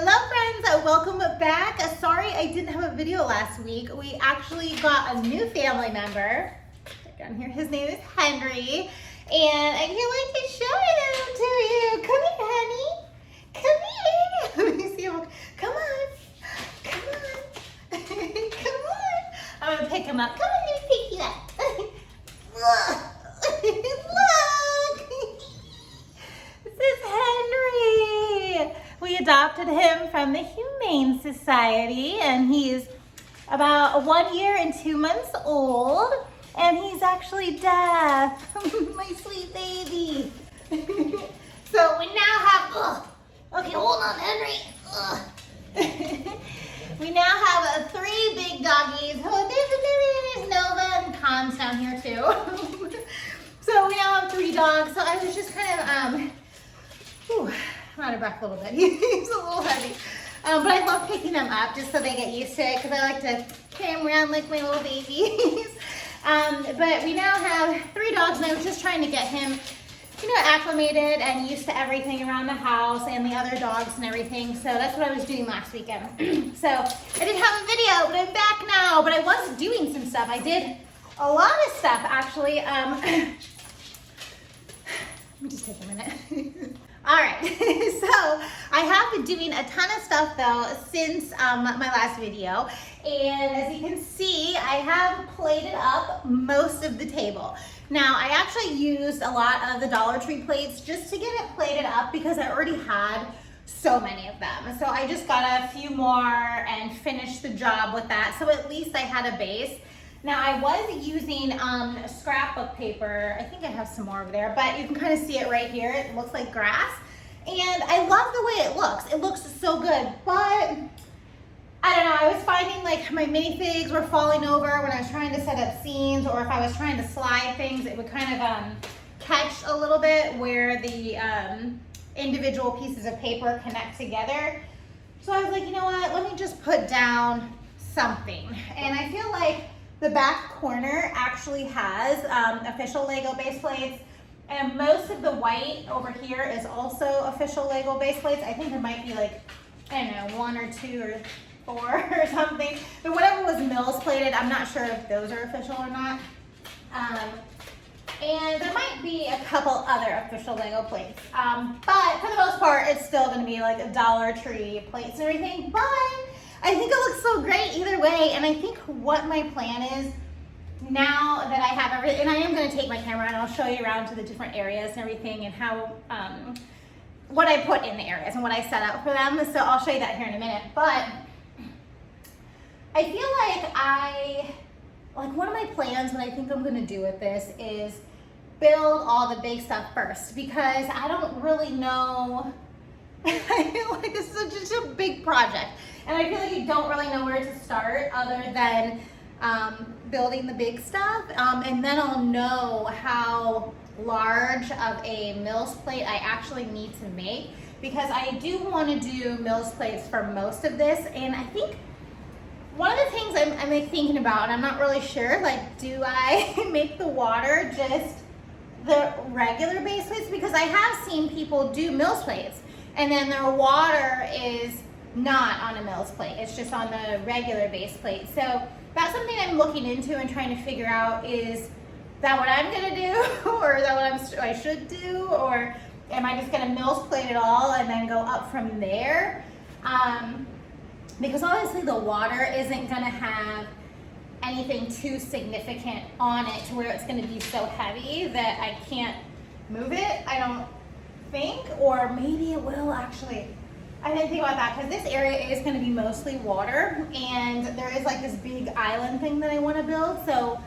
Hello friends, welcome back. Sorry I didn't have a video last week. We actually got a new family member. Down here, his name is Henry. And I can't wait to show him to you. Come here, honey. Come here. Let me see him. Come on. Come on. Come on. I'm gonna pick him up. Come on, let me pick you up. Look. This is Henry. We adopted him from the Humane Society, and he's about 1 year and 2 months old, and he's actually deaf. My sweet baby. So we now have, okay, hold on, Henry. We now have 3 big doggies. Oh, there's Nova and Tom's down here too. So we now have 3 dogs. So I was just kind of, I'm out of breath a little bit. He's a little heavy. But I love picking them up just so they get used to it because I like to carry them around like my little babies. But we now have 3 dogs, and I was just trying to get him, acclimated and used to everything around the house and the other dogs and everything. So that's what I was doing last weekend. So I didn't have a video, but I'm back now. But I was doing some stuff. I did a lot of stuff, actually. Let me just take a minute. All right, so I have been doing a ton of stuff though since my last video, and as you can see, I have plated up most of the table. Now, I actually used a lot of the Dollar Tree plates just to get it plated up because I already had so many of them. So I just got a few more and finished the job with that, so at least I had a base. Now, I was using scrapbook paper. I think I have some more over there, but you can kind of see it right here. It looks like grass, and I love the way it looks. It looks so good, but I don't know, I was finding like my minifigs were falling over when I was trying to set up scenes, or if I was trying to slide things, it would kind of catch a little bit where the individual pieces of paper connect together. So I was like, you know what, let me just put down something. And I feel like the back corner actually has official Lego base plates, and most of the white over here is also official Lego base plates. I think there might be like, I don't know, 1 or 2 or 4 or something, but whatever was Mills plated, I'm not sure if those are official or not. And there might be a couple other official Lego plates, but for the most part, it's still going to be like a Dollar Tree plates and everything. But I think it looks so great either way, and I think what my plan is now that I have everything, and I am going to take my camera and I'll show you around to the different areas and everything, and how what I put in the areas and what I set up for them. So I'll show you that here in a minute. But I feel like one of my plans, what I think I'm going to do with this is build all the big stuff first, because I don't really know. I feel like this is just a big project, and I feel like you don't really know where to start other than building the big stuff, and then I'll know how large of a Mills plate I actually need to make, because I do want to do Mills plates for most of this. And I think one of the things I'm like thinking about, and I'm not really sure, like, do I make the water just the regular base plates? Because I have seen people do Mills plates and then their water is not on a Mills plate, it's just on the regular base plate. So that's something I'm looking into and trying to figure out, is that what I'm gonna do, or is that what I should do, or am I just gonna Mills plate it all and then go up from there? Because obviously the water isn't gonna have anything too significant on it to where it's gonna be so heavy that I can't move it, I don't think. Or maybe it will actually. I didn't think about that, because this area is going to be mostly water, and there is like this big island thing that I want to build. So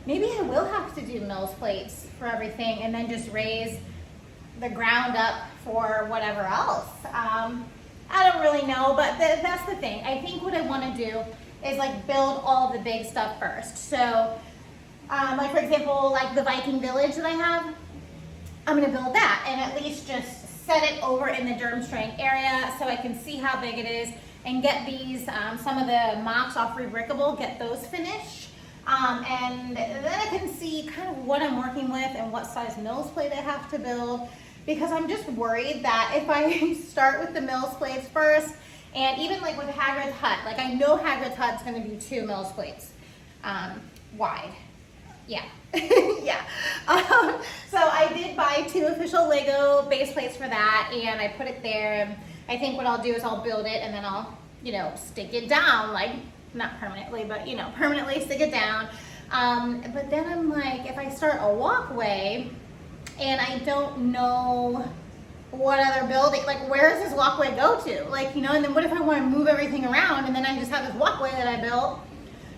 maybe I will have to do Mills plates for everything and then just raise the ground up for whatever else. I don't really know, but that's the thing. I think what I want to do is like build all the big stuff first. So like for example, like the Viking village that I have, I'm going to build that and at least just set it over in the Durmstrang area so I can see how big it is, and get these, some of the MOCs off Rebrickable, get those finished. And then I can see kind of what I'm working with and what size Mills plate I have to build, because I'm just worried that if I start with the Mills plates first And even like with Hagrid's hut, like I know Hagrid's hut's gonna be 2 Mills plates wide. Yeah, yeah. So I did buy 2 official Lego base plates for that, and I put it there. I think what I'll do is I'll build it and then I'll, you know, stick it down, like not permanently, but you know, permanently stick it down. But then I'm like, if I start a walkway and I don't know what other building, like where does this walkway go to? Like, you know, and then what if I want to move everything around and then I just have this walkway that I built?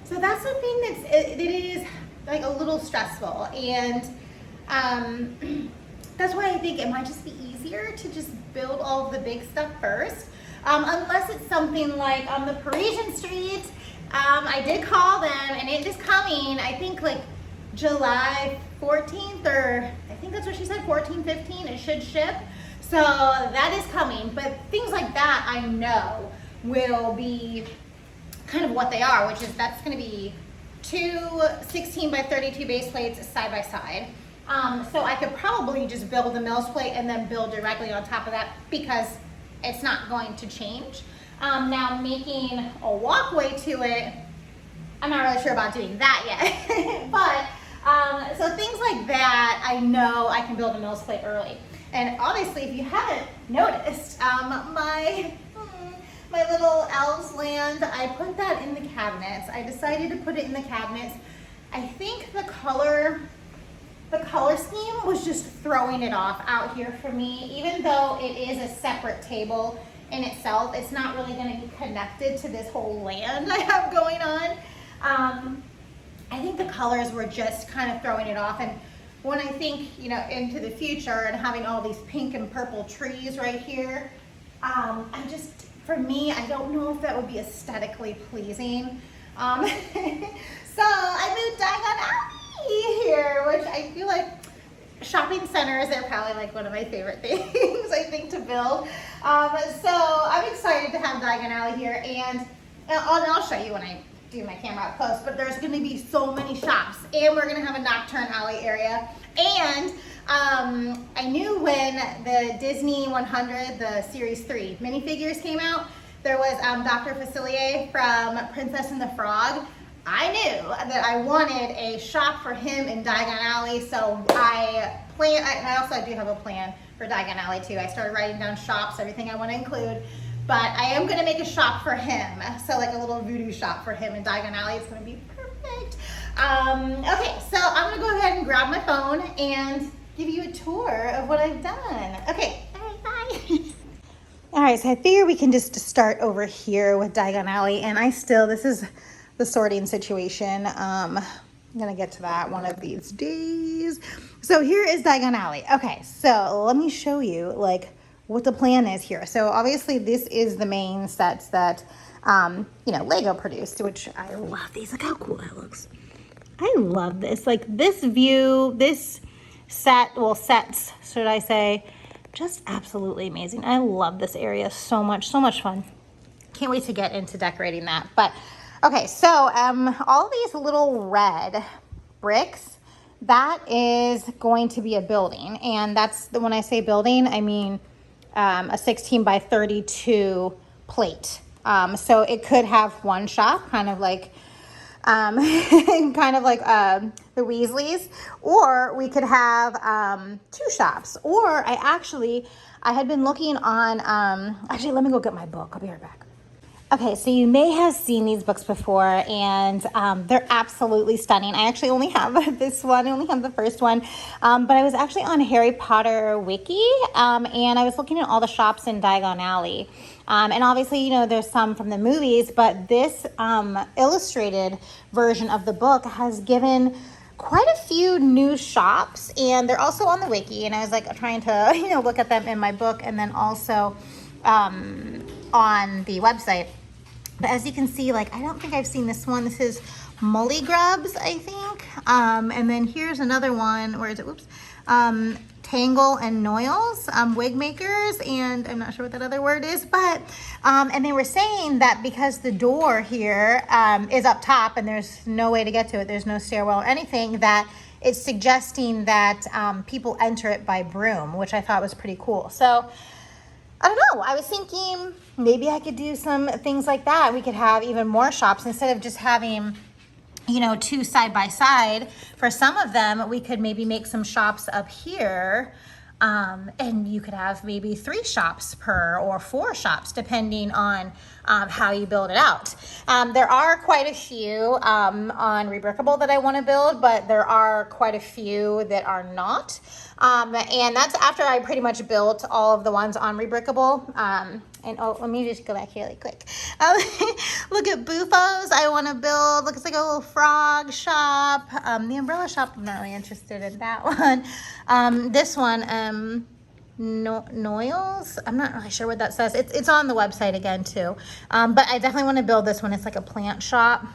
So that's something it is like a little stressful, and that's why I think it might just be easier to just build all of the big stuff first, unless it's something like on the Parisian street. I did call them and it is coming, I think like July 14th, or I think that's what she said, 14, 15, it should ship. So that is coming, but things like that I know will be kind of what they are, which is that's gonna be 2 16 by 32 base plates side by side. So I could probably just build the Mills plate and then build directly on top of that because it's not going to change. Now making a walkway to it, I'm not really sure about doing that yet. But so things like that, I know I can build a Mills plate early. And obviously, if you haven't noticed, my little elves land, I put that in the cabinets. I decided to put it in the cabinets. I think the color scheme was just throwing it off out here for me. Even though it is a separate table in itself, it's not really going to be connected to this whole land I have going on. I think the colors were just kind of throwing it off. And when I think, you know, into the future and having all these pink and purple trees right here, for me, I don't know if that would be aesthetically pleasing. So I moved Diagon Alley here, which I feel like shopping centers are probably like one of my favorite things, I think, to build. So I'm excited to have Diagon Alley here, and I'll show you when I do my camera up close, but there's gonna be so many shops, and we're gonna have a nocturne alley area. And I knew when the Disney 100, the Series 3 minifigures came out, there was Dr. Facilier from Princess and the Frog. I knew that I wanted a shop for him in Diagon Alley, so I also do have a plan for Diagon Alley too. I started writing down shops, everything I want to include, but I am going to make a shop for him, so like a little voodoo shop for him in Diagon Alley. It's going to be perfect. Okay, so I'm going to go ahead and grab my phone and give you a tour of what I've done. Okay, bye. All right, so I figure we can just start over here with Diagon Alley, and this is the sorting situation. I'm gonna get to that one of these days. So here is Diagon Alley. Okay, so let me show you like what the plan is here. So obviously this is the main sets that, you know, Lego produced, which I love these. Look how cool that looks. I love this, like this view, this set, well sets, should I say, just absolutely amazing. I love this area so much fun. Can't wait to get into decorating that. But okay, so all these little red bricks, that is going to be a building. And that's when I say building, I mean a 16 by 32 plate. So it could have one shop, kind of like the Weasleys, or we could have 2 shops. Or I had been looking on, actually, let me go get my book. I'll be right back. Okay, so you may have seen these books before, and they're absolutely stunning. I actually only have this one. I only have the first one, but I was actually on Harry Potter Wiki, and I was looking at all the shops in Diagon Alley. And obviously, you know, there's some from the movies, but this illustrated version of the book has given quite a few new shops, and they're also on the Wiki, and I was like trying to, you know, look at them in my book and then also on the website. But as you can see, like, I don't think I've seen this one. This is Molly Grubs, I think. And then here's another one. Where is it? Whoops. Tangle and Noyles, wig makers, and I'm not sure what that other word is, but, and they were saying that because the door here is up top and there's no way to get to it, there's no stairwell or anything, that it's suggesting that people enter it by broom, which I thought was pretty cool. So I don't know. I was thinking maybe I could do some things like that. We could have even more shops instead of just having, you know, 2 side by side. For some of them, we could maybe make some shops up here. And you could have maybe 3 shops per or 4 shops depending on how you build it out. There are quite a few on Rebrickable that I want to build, but there are quite a few that are not. And that's after I pretty much built all of the ones on Rebrickable. And oh, let me just go back here really quick. Look at Beauxbatons. I want to build, looks like a little frog shop. The umbrella shop, I'm not really interested in that one. This one, Noyles. I'm not really sure what that says. It's on the website again too. But I definitely want to build this one. It's like a plant shop.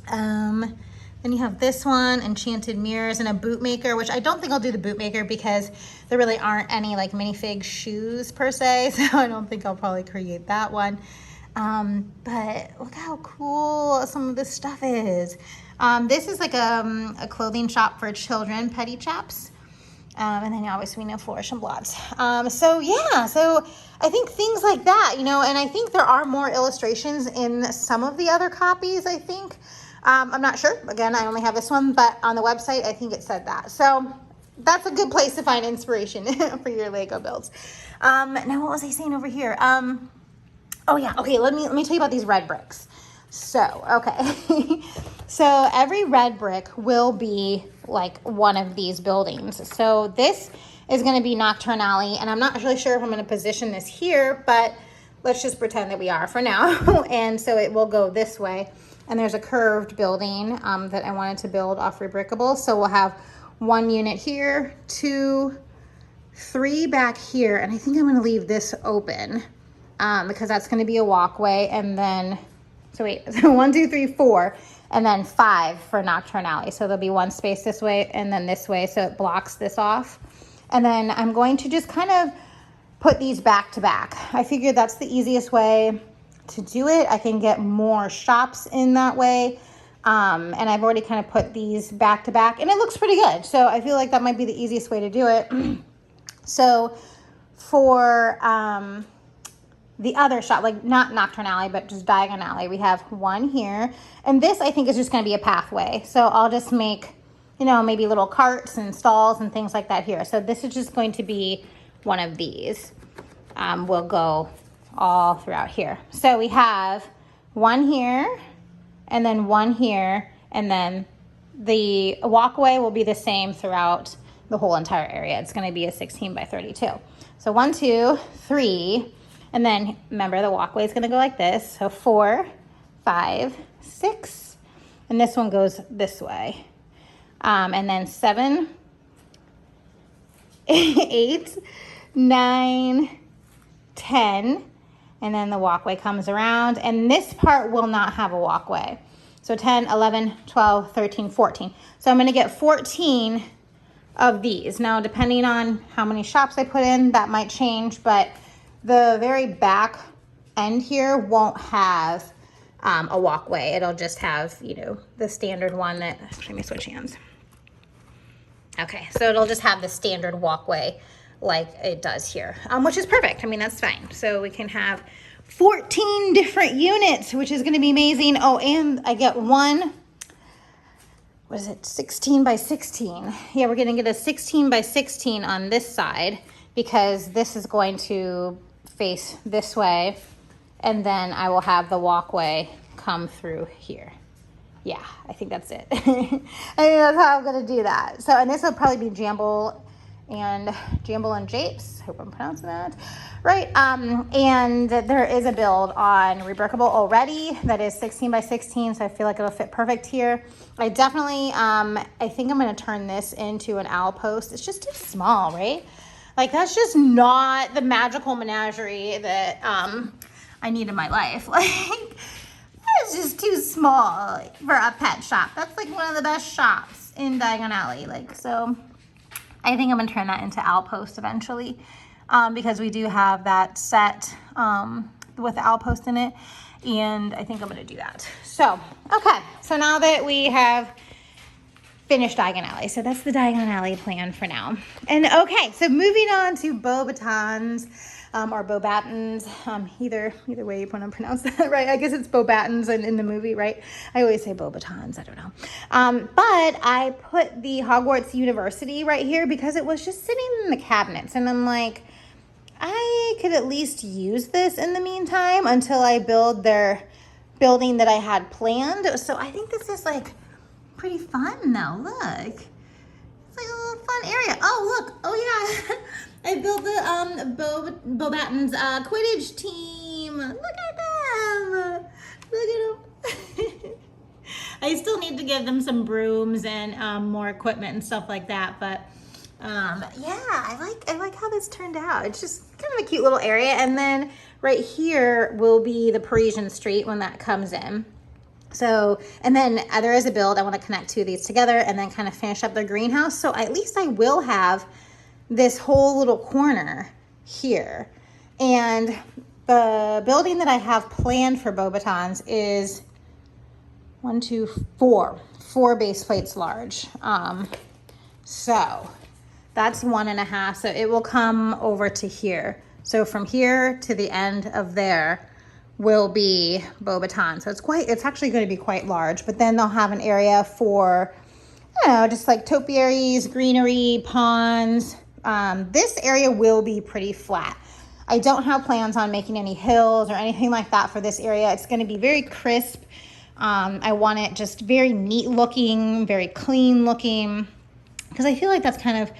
Then you have this one, Enchanted Mirrors, and a boot maker, which I don't think I'll do the boot maker because there really aren't any like minifig shoes per se. So I don't think I'll probably create that one. But look how cool some of this stuff is. This is like a clothing shop for children, Petty Chaps. And then obviously we know Flourish and Blots. So yeah, so I think things like that, you know, and I think there are more illustrations in some of the other copies, I think. I'm not sure. Again, I only have this one, but on the website, I think it said that. So that's a good place to find inspiration for your Lego builds. Now, what was I saying over here? Oh yeah, okay, let me tell you about these red bricks. So, okay. So every red brick will be like one of these buildings. So this is going to be Nocturne Alley, and I'm not really sure if I'm going to position this here, but let's just pretend that we are for now. And so it will go this way. And there's a curved building that I wanted to build off Rebrickable. So we'll have 1 unit here, 2, 3 back here. And I think I'm going to leave this open because that's going to be a walkway. And then, so wait, 1, 2, 3, 4, and then 5 for Nocturne Alley. So there'll be 1 space this way and then this way. So it blocks this off. And then I'm going to just kind of put these back to back. I figured that's the easiest way to do it. I can get more shops in that way. And I've already kind of put these back to back and it looks pretty good. So I feel like that might be the easiest way to do it. So for the other shop, like not Nocturne Alley, but just Diagon Alley, we have 1 here. And this I think is just going to be a pathway. So I'll just make, you know, maybe little carts and stalls and things like that here. So this is just going to be one of these. We'll go all throughout here. So we have 1 here and then 1 here, and then the walkway will be the same throughout the whole entire area. It's going to be a 16 by 32. So 1, 2, 3, and then remember the walkway is going to go like this. So 4, 5, 6, and this one goes this way. And then 7, 8, 9, 10, and then the walkway comes around, and this part will not have a walkway. So 10, 11, 12, 13, 14. So I'm going to get 14 of these. Now, depending on how many shops I put in, that might change, but the very back end here won't have a walkway. It'll just have, you know, the standard one that, let me switch hands. Okay, so it'll just have the standard walkway like it does here, which is perfect. I mean, that's fine. So we can have 14 different units, which is going to be amazing. Oh, and I get 1, what is it, 16 by 16. Yeah, we're going to get a 16 by 16 on this side because this is going to face this way, and then I will have the walkway come through here. Yeah, I think that's it. I think that's how I'm going to do that. So, and this will probably be Jamble and Japes. Hope I'm pronouncing that right. And there is a build on Rebrickable already that is 16 by 16, so I feel like it'll fit perfect here. I definitely, I think I'm going to turn this into an owl post. It's just too small, right? Like, that's just not the magical menagerie that I need in my life. Like, it's just too small for a pet shop. That's like one of the best shops in Diagon Alley. Like, so I think I'm gonna turn that into owl post eventually, because we do have that set with the owl post in it, and I think I'm gonna do that. So, okay, so now that we have finished Diagon Alley, so that's the Diagon Alley plan for now. And okay, so moving on to Beauxbatons. or Beauxbatons, either way you want to pronounce that, right? I guess it's Beauxbatons in the movie, right? I always say Beauxbatons, I don't know. But I put the Hogwarts University right here because it was just sitting in the cabinets, and I'm like, I could at least use this in the meantime until I build their building that I had planned. So I think this is like pretty fun though. Look, it's like a little fun area. Oh look, oh yeah, I built the Beauxbatons Quidditch team. Look at them. Look at them. I still need to give them some brooms and more equipment and stuff like that, but yeah, I like how this turned out. It's just kind of a cute little area. And then right here will be the Parisian Street when that comes in. So, and then there is a build. I want to connect two of these together and then kind of finish up the greenhouse. So at least I will have this whole little corner here. And the building that I have planned for Beauxbatons is 4 base plates large. So that's 1.5. So it will come over to here. So from here to the end of there will be Beauxbatons. So it's actually going to be quite large, but then they'll have an area for, I don't know, just like topiaries, greenery, ponds. This area will be pretty flat. I don't have plans on making any hills or anything like that for this area. It's going to be very crisp. I want it just very neat looking, very clean looking, because I feel like that's kind of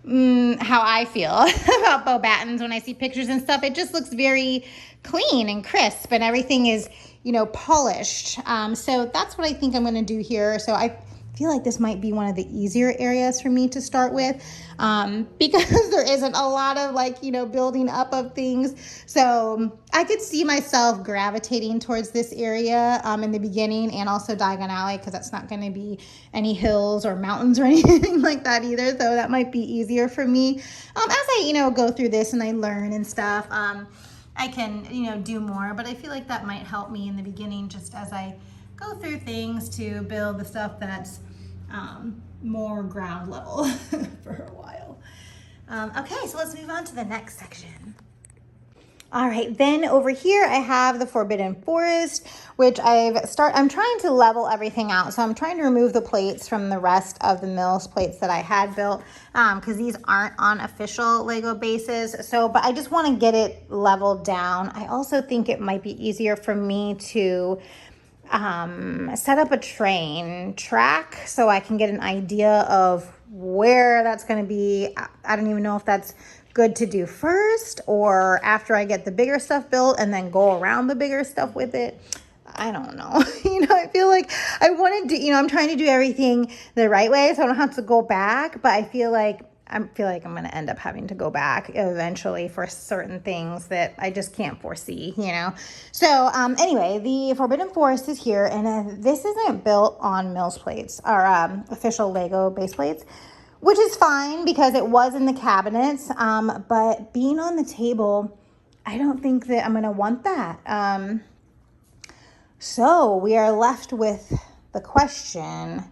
how I feel about Beauxbatons when I see pictures and stuff. It just looks very clean and crisp and everything is, polished. So that's what I think I'm going to do here. So I feel like this might be one of the easier areas for me to start with, because there isn't a lot of building up of things. So I could see myself gravitating towards this area in the beginning, and also Diagon Alley, because that's not going to be any hills or mountains or anything like that either. So that might be easier for me. As I, go through this and I learn and stuff, I can, do more, but I feel like that might help me in the beginning just as I go through things to build the stuff that's more ground level for a while. Okay, so let's move on to the next section. All right, then over here I have the Forbidden Forest, which I'm trying to level everything out. So I'm trying to remove the plates from the rest of the Mills plates that I had built, because these aren't on official Lego bases. But I just want to get it leveled down. I also think it might be easier for me to set up a train track so I can get an idea of where that's going to be. I don't even know if that's good to do first or after I get the bigger stuff built and then go around the bigger stuff with it. I don't know. I feel like I want to do, I'm trying to do everything the right way so I don't have to go back, but I feel like I'm going to end up having to go back eventually for certain things that I just can't foresee, So anyway, the Forbidden Forest is here, and this isn't built on Mills plates or official Lego base plates, which is fine because it was in the cabinets. But being on the table, I don't think that I'm going to want that. So we are left with the question,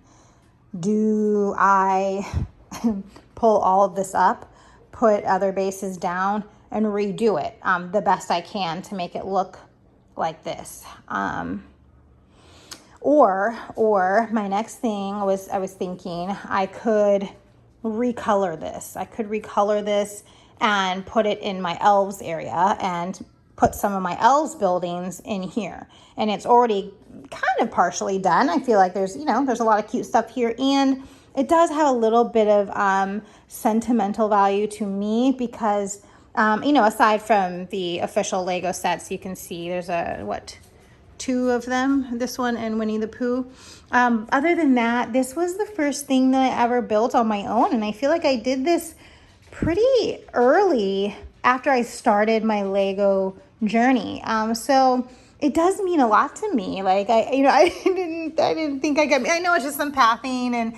do I pull all of this up, put other bases down, and redo it the best I can to make it look like this? Or my next thing was, I was thinking I could recolor this. I could recolor this and put it in my elves area and put some of my elves buildings in here. And it's already kind of partially done. I feel like there's a lot of cute stuff here, and it does have a little bit of sentimental value to me because, aside from the official Lego sets, you can see there's 2 of them, this one and Winnie the Pooh. Other than that, this was the first thing that I ever built on my own, and I feel like I did this pretty early after I started my Lego journey. So it does mean a lot to me. Like I didn't think I know it's just some pathing and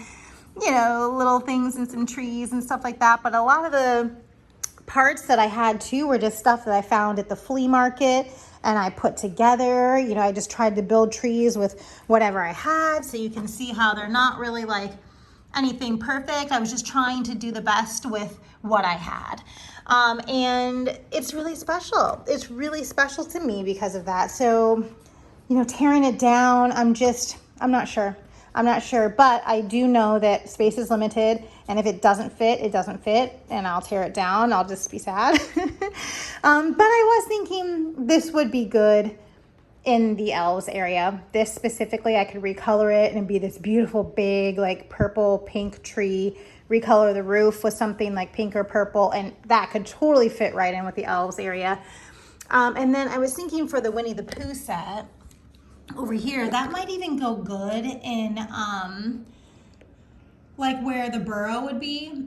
little things and some trees and stuff like that. But a lot of the parts that I had too were just stuff that I found at the flea market and I put together. I just tried to build trees with whatever I had. So you can see how they're not really like anything perfect. I was just trying to do the best with what I had. And it's really special. It's really special to me because of that. So, you know, tearing it down, I'm not sure. I'm not sure, but I do know that space is limited, and if it doesn't fit, it doesn't fit, and I'll tear it down. I'll just be sad. But I was thinking this would be good in the elves area. This specifically, I could recolor it and be this beautiful big like purple pink tree, recolor the roof with something like pink or purple, and that could totally fit right in with the elves area. And then I was thinking for the Winnie the Pooh set over here, that might even go good in like where the burrow would be.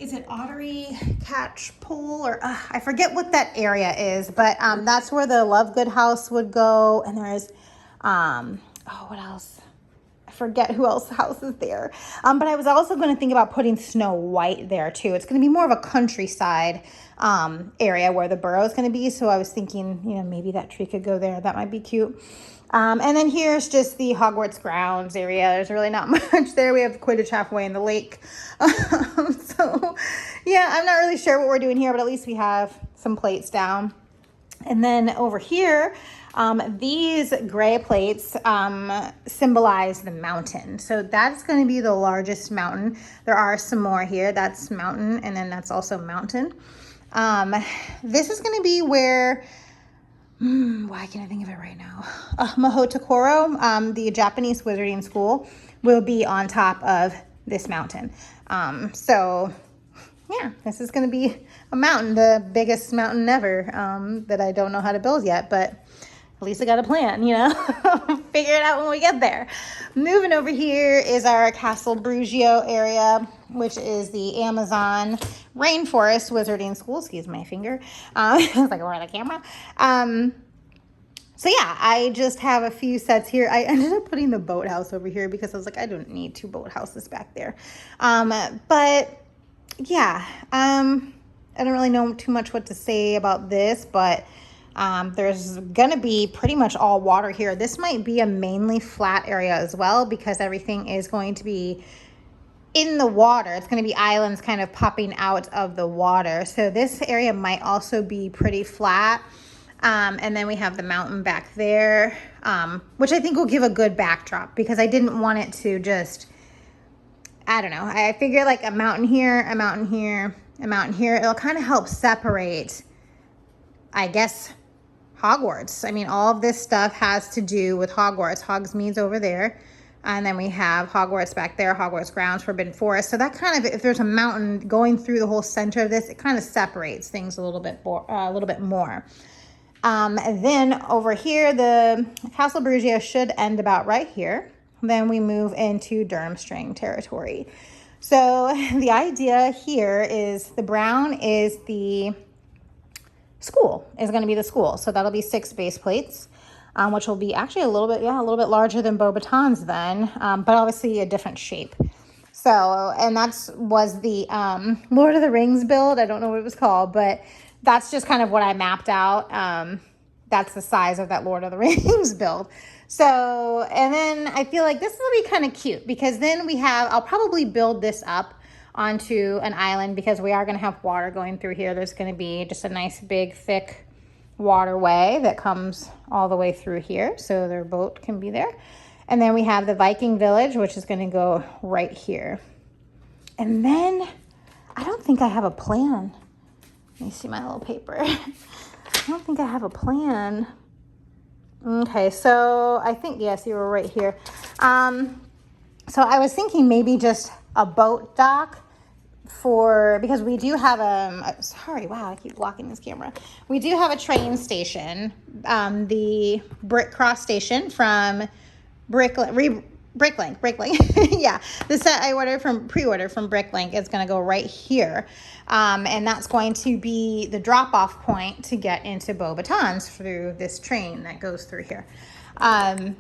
Is it Ottery Catch Pool, or I forget what that area is, but that's where the Lovegood house would go. And there is what else? I forget who else's house is there. But I was also going to think about putting Snow White there too. It's going to be more of a countryside area where the burrow is going to be. So I was thinking, you know, maybe that tree could go there. That might be cute. And then here's just the Hogwarts grounds area. There's really not much there. We have Quidditch halfway in the lake. So yeah, I'm not really sure what we're doing here, but at least we have some plates down. And then over here, these gray plates symbolize the mountain. So that's going to be the largest mountain. There are some more here. That's mountain, and then that's also mountain. This is going to be where... why can't I think of it right now? Mahotakoro, the Japanese wizarding school, will be on top of this mountain. So yeah, this is going to be a mountain, the biggest mountain ever, that I don't know how to build yet, but at least I got a plan, you know, figure it out when we get there. Moving over here is our Castle Brugio area, which is the Amazon Rainforest Wizarding School. Excuse my finger. It's like we're on the camera. So yeah, I just have a few sets here. I ended up putting the boathouse over here because I was like, I don't need two boathouses back there. But yeah, I don't really know too much what to say about this, but there's gonna be pretty much all water here. This might be a mainly flat area as well because everything is going to be in the water. It's going to be islands kind of popping out of the water. So this area might also be pretty flat. And then we have the mountain back there, which I think will give a good backdrop because I didn't want it to just, I don't know. I figure like a mountain here, a mountain here, a mountain here. It'll kind of help separate, I guess, Hogwarts. I mean, all of this stuff has to do with Hogwarts. Hogsmeade's over there. And then we have Hogwarts back there, Hogwarts grounds, Forbidden Forest. So that kind of, if there's a mountain going through the whole center of this, it kind of separates things a little bit more. And then over here, the Castle Brugio should end about right here. Then we move into Durmstrang territory. So the idea here is the brown is the school, is going to be the school. So that'll be 6 base plates. Which will be actually a little bit larger than Beauxbatons then, but obviously a different shape. So, and was the Lord of the Rings build. I don't know what it was called, but that's just kind of what I mapped out. That's the size of that Lord of the Rings build. So, and then I feel like this will be kind of cute because then I'll probably build this up onto an island because we are going to have water going through here. There's going to be just a nice big thick waterway that comes all the way through here, so their boat can be there. And then we have the Viking village, which is going to go right here. And then I don't think I have a plan. Let me see my little paper. I don't think I have a plan. Okay, so I think, yes, you were right here. So I was thinking maybe just a boat dock because we do have sorry, wow, I keep blocking this camera. We do have a train station, the Brick Cross station from Bricklink. Yeah, the set I pre-ordered from Bricklink is going to go right here. And that's going to be the drop-off point to get into Beauxbatons through this train that goes through here. And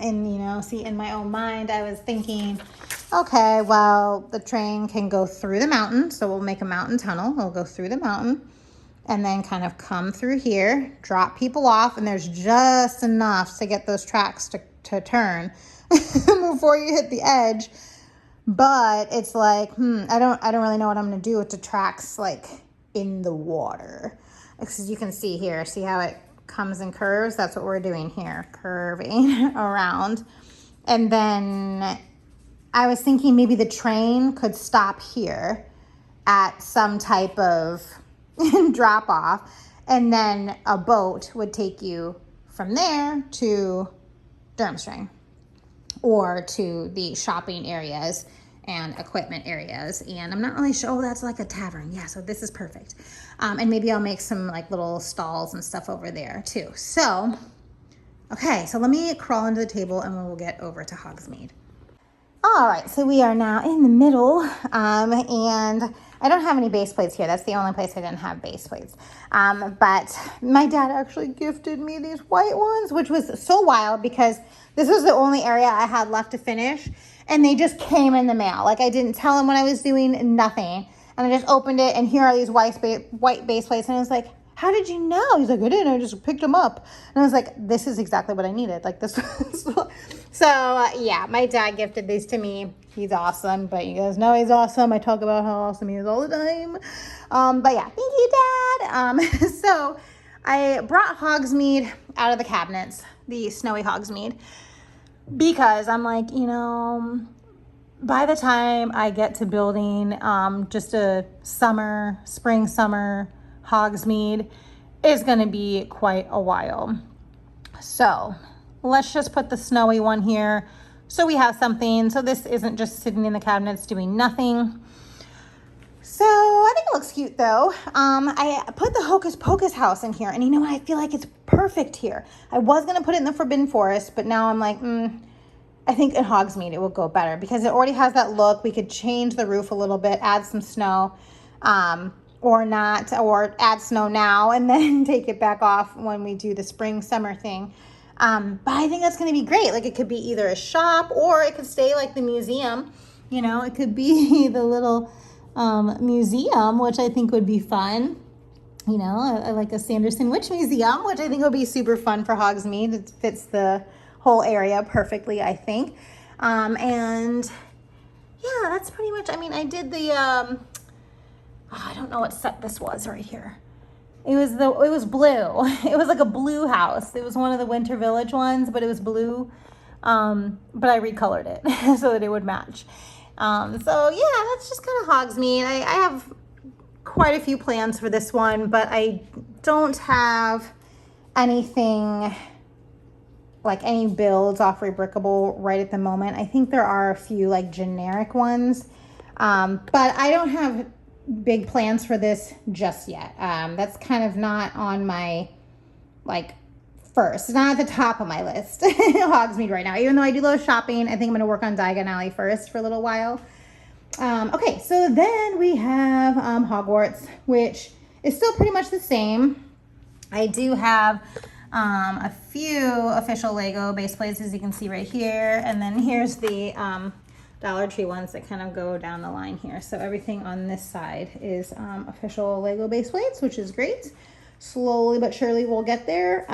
you know, see, in my own mind, I was thinking, okay, well, the train can go through the mountain. So we'll make a mountain tunnel. We'll go through the mountain and then kind of come through here, drop people off. And there's just enough to get those tracks to turn before you hit the edge. but it's like, I don't really know what I'm gonna do with the tracks like in the water. Because you can see here, see how it comes and curves? That's what we're doing here, curving around. And then I was thinking maybe the train could stop here at some type of drop off, and then a boat would take you from there to Durmstrang or to the shopping areas and equipment areas. And I'm not really sure. Oh, that's like a tavern. Yeah, so this is perfect. And maybe I'll make some like little stalls and stuff over there too. So, okay, so let me crawl into the table and we'll get over to Hogsmeade. All right, so we are now in the middle, and I don't have any base plates here. That's the only place I didn't have base plates. But my dad actually gifted me these white ones, which was so wild because this was the only area I had left to finish, and they just came in the mail. Like, I didn't tell him what I was doing, nothing. And I just opened it, and here are these white base plates, and I was like, how did you know? He's like, I didn't, I just picked them up. And I was like, this is exactly what I needed. Like this. So yeah, my dad gifted these to me. He's awesome, but you guys know he's awesome. I talk about how awesome he is all the time. But yeah, thank you, Dad. So I brought Hogsmeade out of the cabinets, the snowy Hogsmeade, because I'm like, you know, by the time I get to building just a spring, summer Hogsmeade is going to be quite a while. So let's just put the snowy one here so we have something. So this isn't just sitting in the cabinets doing nothing. So I think it looks cute though. I put the Hocus Pocus house in here, and you know what? I feel like it's perfect here. I was going to put it in the Forbidden Forest, but now I'm like, I think in Hogsmeade it will go better because it already has that look. We could change the roof a little bit, add some snow, or not, or add snow now and then take it back off when we do the spring summer thing. But I think that's going to be great. Like, it could be either a shop or it could stay like the museum. You know, it could be the little museum, which I think would be fun. You know, I like a Sanderson Witch Museum, which I think would be super fun for Hogsmeade. It fits the whole area perfectly, I think. And yeah, that's pretty much, I mean, I did the, I don't know what set this was right here. It was blue. It was like a blue house. It was one of the Winter Village ones, but it was blue. But I recolored it so that it would match. So yeah, that's just kind of Hogsmeade. I have quite a few plans for this one, but I don't have anything like any builds off Rebrickable right at the moment. I think there are a few like generic ones, but I don't have big plans for this just yet. That's kind of not on my like first. It's not at the top of my list. Hogsmeade right now, even though I do love shopping. I think I'm going to work on Diagon Alley first for a little while. Okay, so then we have Hogwarts, which is still pretty much the same. I do have a few official Lego base plates, as you can see right here, and then here's the Dollar Tree ones that kind of go down the line here. So everything on this side is official Lego base plates, which is great. Slowly but surely we'll get there.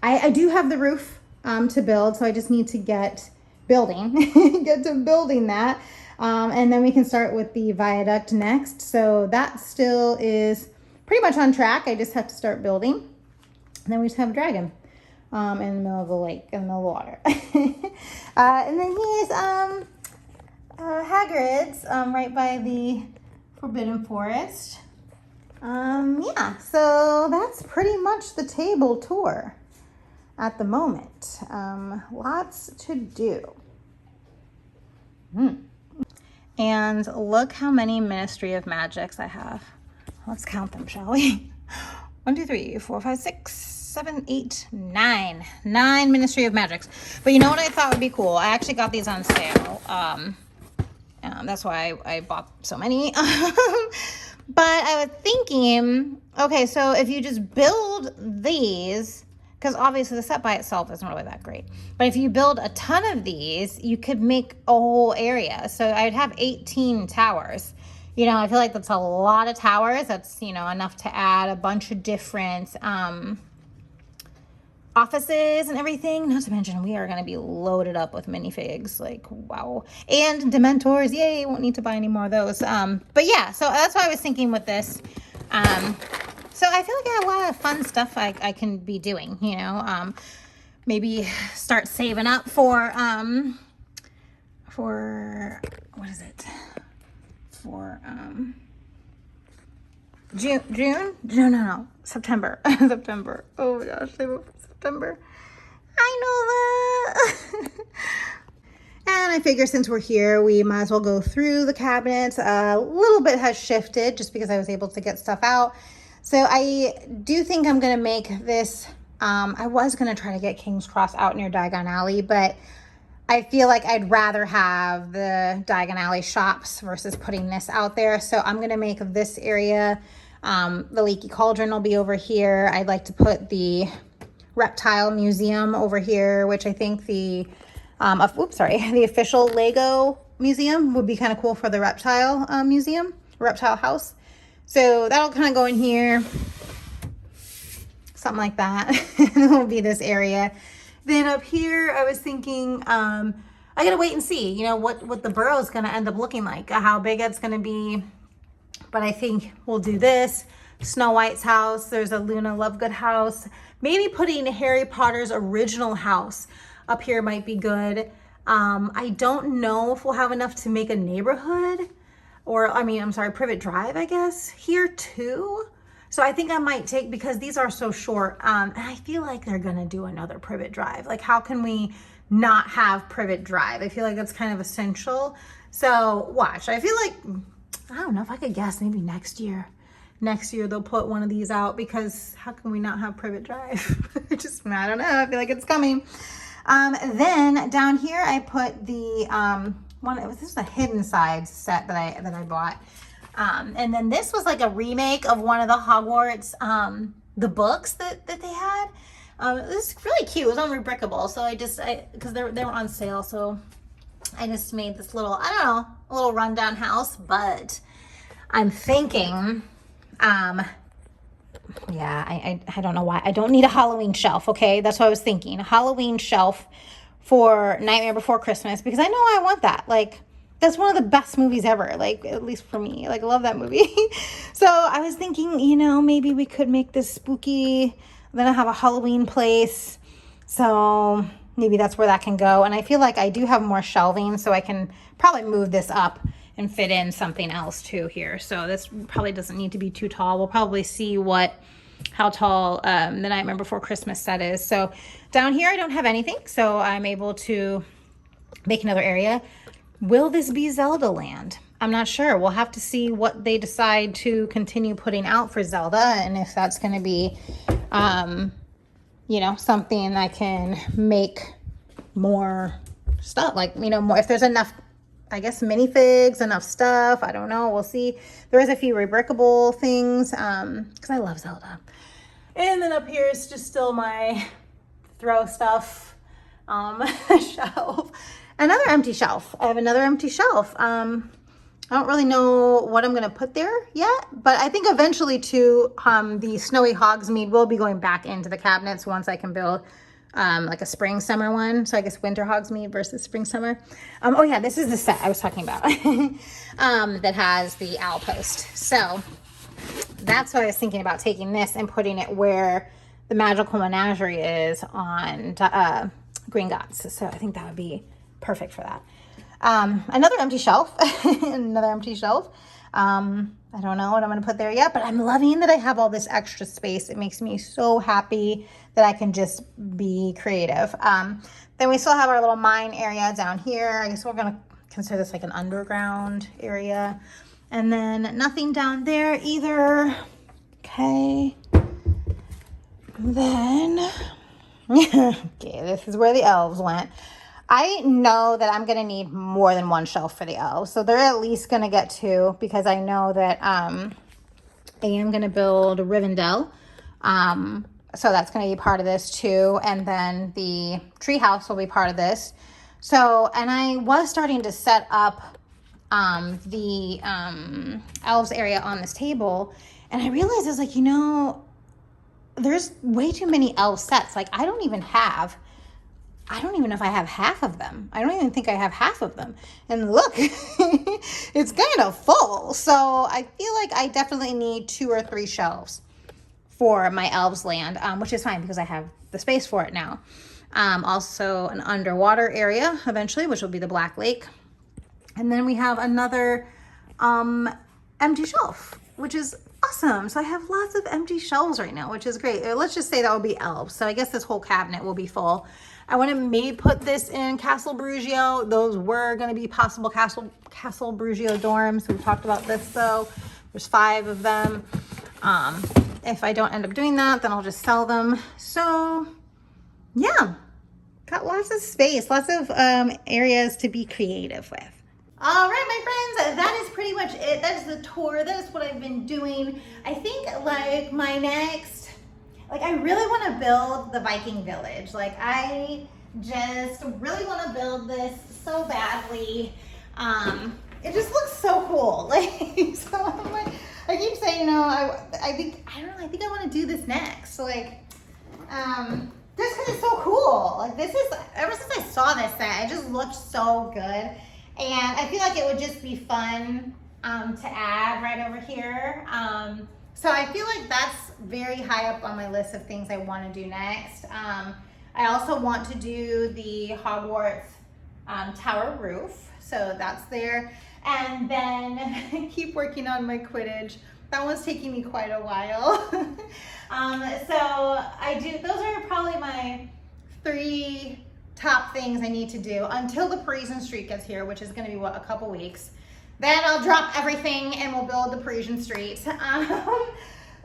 I do have the roof to build, so I just need to get building, get to building that. And then we can start with the viaduct next. So that still is pretty much on track. I just have to start building. And then we just have a dragon in the middle of the lake, in the middle of the water. And then here's Hagrid's right by the Forbidden Forest. Yeah, so that's pretty much the table tour at the moment. Lots to do. And look how many Ministry of Magics I have. Let's count them, shall we? 1, 2, 3, 4, 5, 6, 7, 8, 9. 9 Ministry of Magics. But you know what I thought would be cool? I actually got these on sale. That's why I bought so many. But I was thinking, okay, so if you just build these, because obviously the set by itself isn't really that great. But if you build a ton of these, you could make a whole area. So I'd have 18 towers. You know, I feel like that's a lot of towers. That's, you know, enough to add a bunch of different offices and everything. Not to mention we are going to be loaded up with minifigs, like wow, and Dementors. Yay, won't need to buy any more of those. But yeah, so that's what I was thinking with this. So I feel like I have a lot of fun stuff I can be doing, you know. Maybe start saving up for what is it, for June? No, September. September. Oh my gosh, save up for September. I know that. And I figure since we're here, we might as well go through the cabinets. A little bit has shifted just because I was able to get stuff out. So I do think I'm going to make this, I was going to try to get King's Cross out near Diagon Alley, but I feel like I'd rather have the Diagon Alley shops versus putting this out there. So I'm going to make this area, the Leaky Cauldron will be over here. I'd like to put the Reptile Museum over here, which I think the official Lego museum would be kind of cool for the Reptile Museum, Reptile House. So that'll kind of go in here, something like that. Will be this area. Then up here, I was thinking, I gotta wait and see, you know, what the burrow is gonna end up looking like, how big it's gonna be. But I think we'll do this. Snow White's house. There's a Luna Lovegood house. Maybe putting Harry Potter's original house up here might be good. I don't know if we'll have enough to make a neighborhood, or Privet Drive, I guess, here too. So I think I might take, because these are so short, and I feel like they're gonna do another Privet Drive. Like, how can we not have Privet Drive? I feel like that's kind of essential. So watch, I feel like, I don't know if I could guess, maybe next year. Next year they'll put one of these out, because how can we not have Privet Drive? I don't know, I feel like it's coming. Then down here I put the, this is a Hidden Sides set that I bought. And then this was like a remake of one of the Hogwarts, the books that they had. It was really cute. It was on Rebrickable. So because they were on sale. So I just made this little, I don't know, a little rundown house. But I'm thinking, yeah, I don't know why. I don't need a Halloween shelf, okay? That's what I was thinking. A Halloween shelf for Nightmare Before Christmas, because I know I want that. Like, that's one of the best movies ever, like, at least for me. Like, I love that movie. So I was thinking, you know, maybe we could make this spooky. Then I have a Halloween place. So maybe that's where that can go. And I feel like I do have more shelving, so I can probably move this up and fit in something else too here. So this probably doesn't need to be too tall. We'll probably see how tall the Nightmare Before Christmas set is. So down here I don't have anything, so I'm able to make another area. Will this be Zelda land? I'm not sure. We'll have to see what they decide to continue putting out for Zelda, and if that's going to be, you know, something I can make more stuff, like, you know, more, if there's enough, I guess, minifigs, enough stuff. I don't know. We'll see. There is a few rebrickable things, because I love Zelda. And then up here is just still my throw stuff shelf. Another empty shelf. I have another empty shelf. I don't really know what I'm going to put there yet, but I think eventually too, the Snowy Hogsmeade will be going back into the cabinets once I can build like a spring summer one. So I guess winter Hogsmeade versus spring summer. Oh yeah, this is the set I was talking about that has the owl post. So that's what I was thinking about, taking this and putting it where the Magical Menagerie is on Green Gots. So I think that would be perfect for that. Another empty shelf. Another empty shelf. I don't know what I'm going to put there yet, but I'm loving that I have all this extra space. It makes me so happy that I can just be creative. Then we still have our little mine area down here. I guess we're going to consider this like an underground area. And then nothing down there either. Okay. Then, okay, this is where the elves went. I know that I'm going to need more than one shelf for the elves. So they're at least going to get two, because I know that I am going to build Rivendell. So that's going to be part of this too. And then the treehouse will be part of this. So, and I was starting to set up the elves area on this table. And I realized I was like, you know, there's way too many elf sets. Like I don't even know if I have half of them. I don't even think I have half of them. And look, it's kind of full. So I feel like I definitely need 2 or 3 shelves for my elves land, which is fine because I have the space for it now. Also an underwater area eventually, which will be the Black Lake. And then we have another empty shelf, which is awesome. So I have lots of empty shelves right now, which is great. Let's just say that will be elves. So I guess this whole cabinet will be full. I want to maybe put this in Castle Brugio. Those were going to be possible Castle Brugio dorms. We talked about this though. There's 5 of them. If I don't end up doing that, then I'll just sell them. So yeah, got lots of space, lots of areas to be creative with. All right, my friends, that is pretty much it. That is the tour. That is what I've been doing. I think like my next, like I really want to build the Viking village. Like I just really want to build this so badly. It just looks so cool. Like, so I'm like, I keep saying, you know, I think I want to do this next. Like, just because it's so cool. Like this is, ever since I saw this set, it just looked so good. And I feel like it would just be fun to add right over here. So I feel like that's very high up on my list of things I want to do next. I also want to do the Hogwarts tower roof. So that's there. And then keep working on my Quidditch. That one's taking me quite a while. Those are probably my 3 top things I need to do until the Parisian Street gets here, which is going to be a couple weeks. Then I'll drop everything and we'll build the Parisian Street. And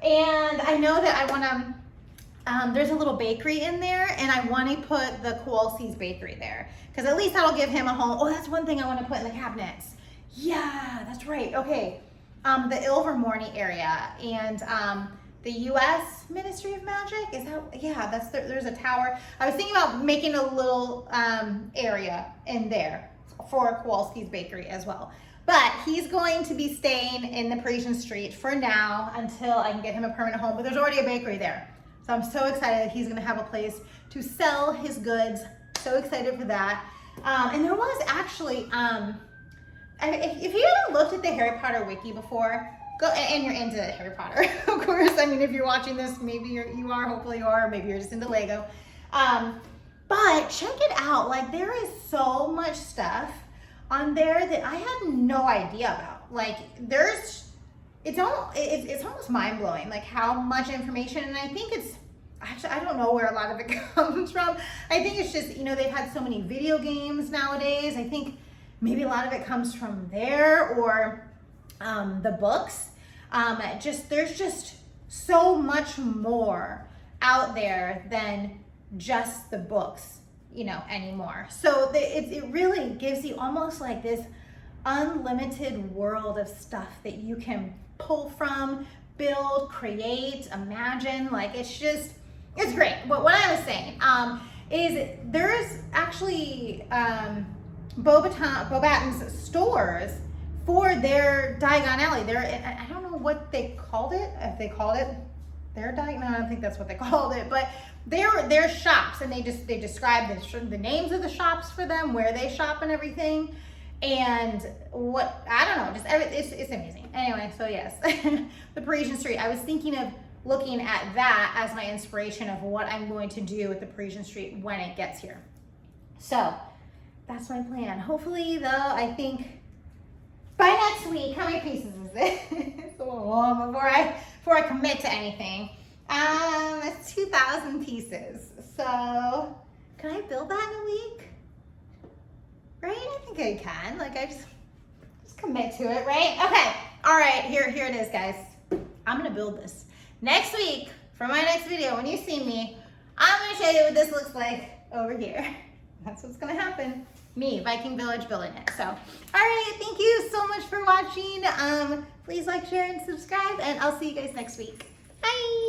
I know that I want to, there's a little bakery in there and I want to put the Kowalski's bakery there because at least that'll give him a home. Oh, that's one thing I want to put in the cabinets. Yeah, that's right. Okay. The Ilvermorny area and the U.S. Ministry of Magic, is that, yeah, that's there's a tower. I was thinking about making a little area in there for Kowalski's bakery as well. But he's going to be staying in the Parisian Street for now until I can get him a permanent home. But there's already a bakery there. So I'm so excited that he's going to have a place to sell his goods. So excited for that. And there was actually, if you haven't looked at the Harry Potter wiki before, go, and you're into Harry Potter, of course. I mean, if you're watching this, maybe you are, hopefully you are, or maybe you're just into Lego. But check it out. Like there is so much stuff on there that I had no idea about. Like it's almost mind blowing, like how much information. And I think it's, actually, I don't know where a lot of it comes from. I think it's just, you know, they've had so many video games nowadays. I think maybe a lot of it comes from there or the books. There's just so much more out there than just the books, you know, anymore. So it really gives you almost like this unlimited world of stuff that you can pull from, build, create, imagine. Like it's great. But what I was saying is there's actually Beauxbatons stores for their Diagon Alley. I don't know what they called it. If they called it their Diagon, no, I don't think that's what they called it. But they're shops, and they describe the names of the shops for them, where they shop and everything, and what, I don't know, it's amazing. Anyway, so yes, the Parisian Street. I was thinking of looking at that as my inspiration of what I'm going to do with the Parisian Street when it gets here. So that's my plan. Hopefully, though, I think by next week, how many pieces is it? It's a little long before I commit to anything. It's 2,000 pieces. So can I build that in a week? Right? I think I can. Like I just commit to it, right? Okay. All right. Here it is, guys. I'm gonna build this next week for my next video. When you see me, I'm gonna show you what this looks like over here. That's what's gonna happen. Me, Viking Village, building it. So, all right, thank you so much for watching. Please like, share, and subscribe, and I'll see you guys next week. Bye.